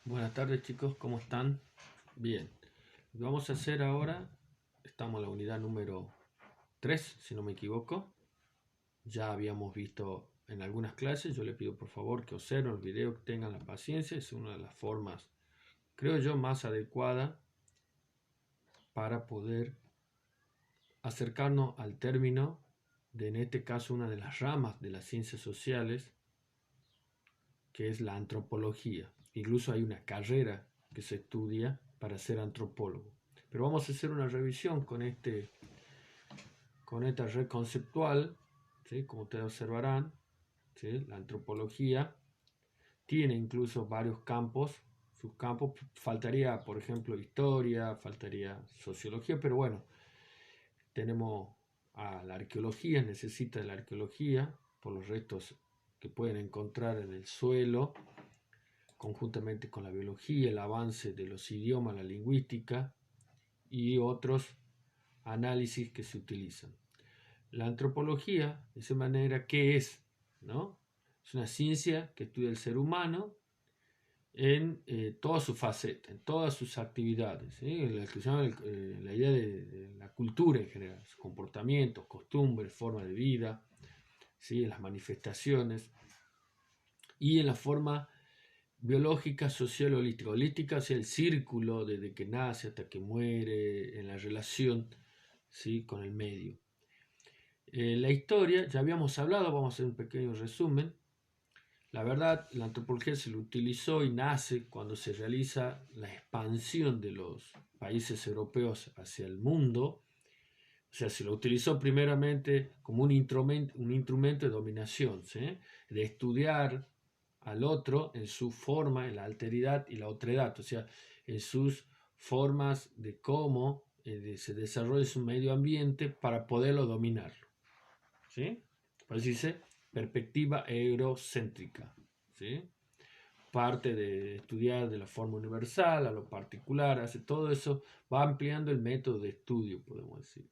Buenas tardes chicos, ¿cómo están? Bien, lo que vamos a hacer ahora, estamos en la unidad número 3, si no me equivoco. Ya habíamos visto en algunas clases, yo le pido por favor que observen el video, que tengan la paciencia, es una de las formas, creo yo, más adecuada para poder acercarnos al término de, en este caso, una de las ramas de las ciencias sociales, que es la antropología. Incluso hay una carrera que se estudia para ser antropólogo. Pero vamos a hacer una revisión con esta red conceptual, ¿sí? Como ustedes observarán, ¿sí? La antropología tiene incluso varios campos, subcampos. Faltaría, por ejemplo, historia, faltaría sociología, pero bueno, tenemos a la arqueología, necesita de la arqueología por los restos que pueden encontrar en el suelo, conjuntamente con la biología, el avance de los idiomas, la lingüística y otros análisis que se utilizan. La antropología, de esa manera, ¿qué es? ¿No? Es una ciencia que estudia el ser humano en todas sus facetas, en todas sus actividades, ¿sí? La que se llama la idea de la cultura en general, sus comportamientos, costumbres, forma de vida, ¿sí? En las manifestaciones y en la forma biológica, social, holística. Holística, o sea, el círculo desde que nace hasta que muere, en la relación, ¿sí? Con el medio. La historia, ya habíamos hablado, vamos a hacer un pequeño resumen. La verdad, la antropología se lo utilizó y nace cuando se realiza la expansión de los países europeos hacia el mundo. O sea, se lo utilizó primeramente como un instrumento de dominación, ¿sí? De estudiar al otro en su forma, en la alteridad y la otredad, o sea, en sus formas de cómo se desarrolla su medio ambiente para poderlo dominar. ¿Sí? Por eso dice perspectiva eurocéntrica. ¿Sí? Parte de estudiar de la forma universal a lo particular, hace todo eso, va ampliando el método de estudio, podemos decir.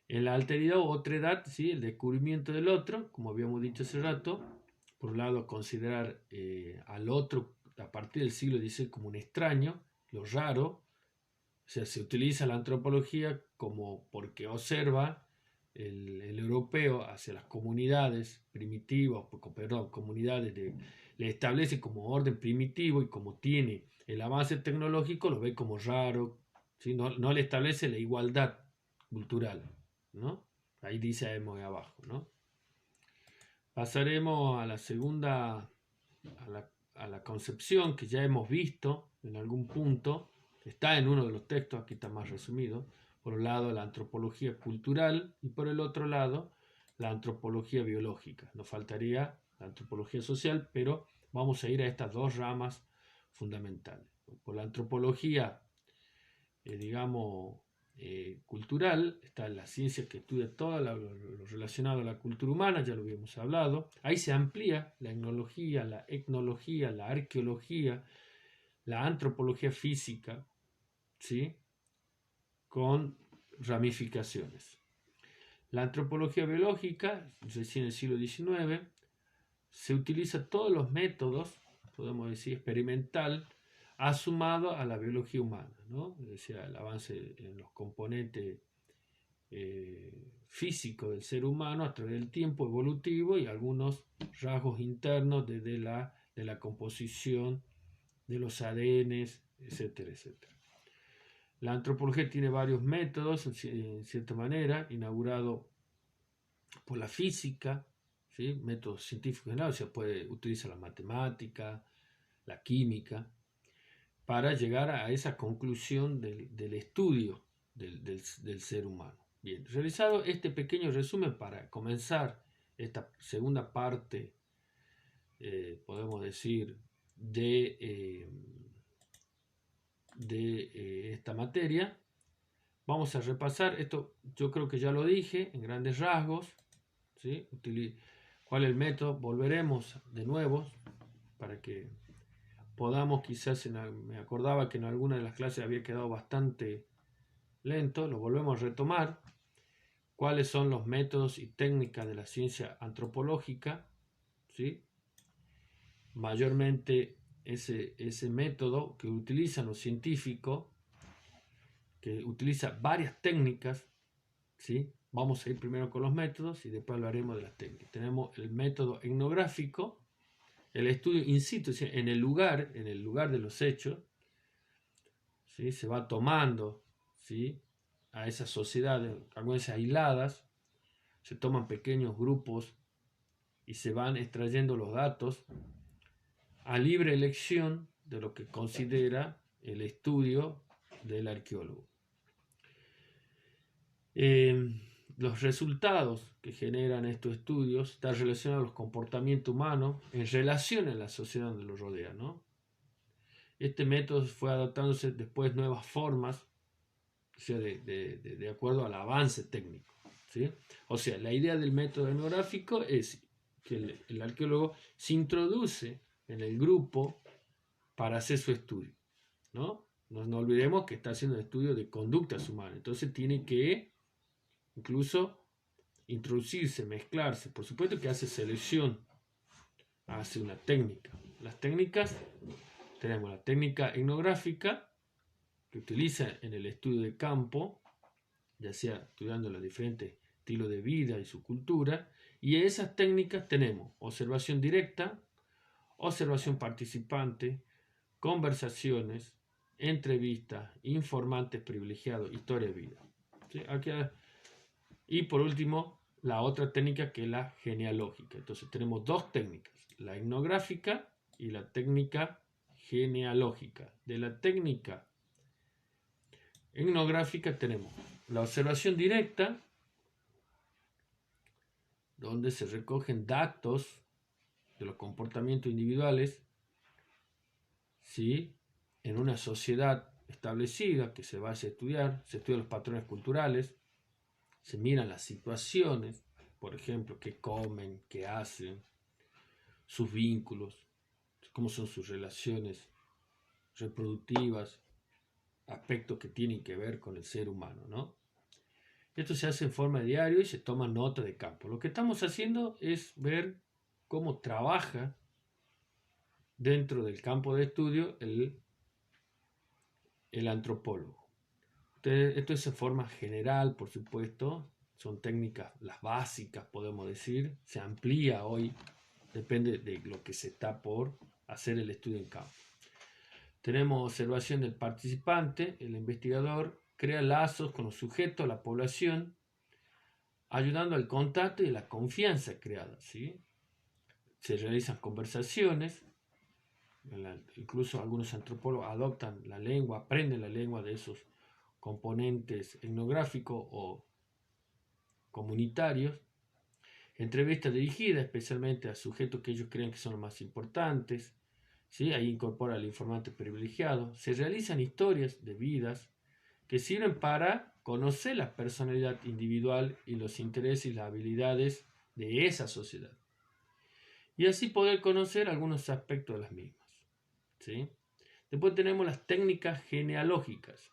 En la alteridad o otredad, ¿sí? El descubrimiento del otro, como habíamos dicho hace rato, por un lado considerar al otro a partir del siglo XVI como un extraño, lo raro, o sea, se utiliza la antropología como porque observa el europeo hacia las comunidades primitivas, perdón, comunidades le establece como orden primitivo y como tiene el avance tecnológico lo ve como raro, ¿sí? No le establece la igualdad cultural, ¿no? Ahí dice muy abajo, ¿no? Pasaremos a la segunda, a la concepción que ya hemos visto en algún punto, está en uno de los textos, aquí está más resumido. Por un lado la antropología cultural y por el otro lado la antropología biológica. Nos faltaría la antropología social, pero vamos a ir a estas dos ramas fundamentales. Por la antropología, digamos, cultural, está la ciencia que estudia todo lo relacionado a la cultura humana, ya lo habíamos hablado. Ahí se amplía la etnología, la etnología, la arqueología, la antropología física, ¿sí? Con ramificaciones. La antropología biológica, recién en el siglo XIX, se utiliza todos los métodos, podemos decir, experimental, asumado a la biología humana, ¿no? Es decir, el avance en los componentes físicos del ser humano a través del tiempo evolutivo y algunos rasgos internos de la composición de los ADNs, etcétera, etcétera. La antropología tiene varios métodos, en cierta manera, inaugurado por la física, ¿sí? Métodos científicos generales, se puede utilizar la matemática, la química, para llegar a esa conclusión del estudio del ser humano. Bien, realizado este pequeño resumen para comenzar esta segunda parte, podemos decir, de esta materia, vamos a repasar esto. Yo creo que ya lo dije en grandes rasgos, ¿sí? ¿Cuál es el método? Volveremos de nuevo para que podamos, quizás me acordaba que en alguna de las clases había quedado bastante lento, lo volvemos a retomar. ¿Cuáles son los métodos y técnicas de la ciencia antropológica? ¿Sí? Mayormente ese método que utilizan los científicos, que utiliza varias técnicas, ¿sí? Vamos a ir primero con los métodos y después hablaremos de las técnicas. Tenemos el método etnográfico, el estudio in situ, es decir, en el lugar de los hechos, ¿sí? Se va tomando, ¿sí?, a esas sociedades, algunas aisladas, se toman pequeños grupos y se van extrayendo los datos a libre elección de lo que considera el estudio del arqueólogo. Los resultados que generan estos estudios están relacionados a los comportamientos humanos en relación a la sociedad donde los rodea, ¿no? Este método fue adaptándose después nuevas formas, o sea, de acuerdo al avance técnico, ¿sí? O sea, la idea del método etnográfico es que el arqueólogo se introduce en el grupo para hacer su estudio, ¿no? No olvidemos que está haciendo un estudio de conductas humanas, entonces tiene que incluso introducirse, mezclarse. Por supuesto que hace selección, hace una técnica. Las técnicas, tenemos la técnica etnográfica, que utiliza en el estudio de campo, ya sea estudiando los diferentes estilos de vida y su cultura, y en esas técnicas tenemos observación directa, observación participante, conversaciones, entrevistas, informantes privilegiados, historia de vida. ¿Sí? Y por último, la otra técnica, que es la genealógica. Entonces tenemos dos técnicas, la etnográfica y la técnica genealógica. De la técnica etnográfica tenemos la observación directa, donde se recogen datos de los comportamientos individuales, ¿sí?, en una sociedad establecida que se va a estudiar, se estudian los patrones culturales, se miran las situaciones, por ejemplo, qué comen, qué hacen, sus vínculos, cómo son sus relaciones reproductivas, aspectos que tienen que ver con el ser humano, ¿no? Esto se hace en forma de diario y se toma nota de campo. Lo que estamos haciendo es ver cómo trabaja dentro del campo de estudio el antropólogo. Esto es en forma general, por supuesto, son técnicas, las básicas, podemos decir, se amplía hoy, depende de lo que se está por hacer el estudio en campo. Tenemos observación del participante, el investigador crea lazos con los sujetos, la población, ayudando al contacto y la confianza creada, ¿sí? Se realizan conversaciones, incluso algunos antropólogos adoptan la lengua, aprenden la lengua de esos componentes etnográficos o comunitarios, entrevistas dirigidas especialmente a sujetos que ellos creen que son los más importantes, ¿sí? Ahí incorpora al informante privilegiado, se realizan historias de vidas que sirven para conocer la personalidad individual y los intereses y las habilidades de esa sociedad, y así poder conocer algunos aspectos de las mismas, ¿sí? Después tenemos las técnicas genealógicas.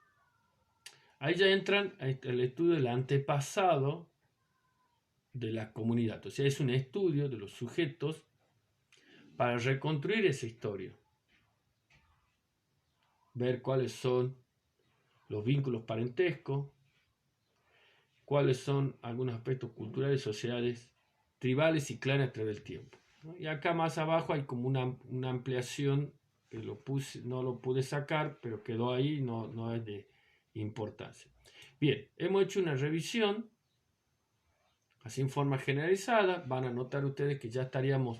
Ahí ya entran el estudio del antepasado de la comunidad. O sea, es un estudio de los sujetos para reconstruir esa historia. Ver cuáles son los vínculos parentescos, cuáles son algunos aspectos culturales, sociales, tribales y clanes a través del tiempo, ¿no? Y acá más abajo hay como una ampliación que no lo pude sacar, pero quedó ahí, no es de importancia. Bien, hemos hecho una revisión así en forma generalizada. Van a notar ustedes que ya estaríamos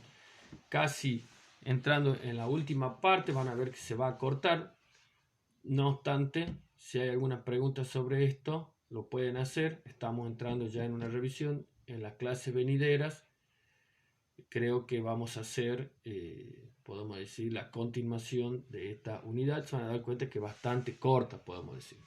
casi entrando en la última parte, van a ver que se va a cortar. No obstante, si hay alguna pregunta sobre esto, lo pueden hacer. Estamos entrando ya en una revisión. En las clases venideras creo que vamos a hacer, podemos decir, la continuación de esta unidad. Se van a dar cuenta que es bastante corta, podemos decir.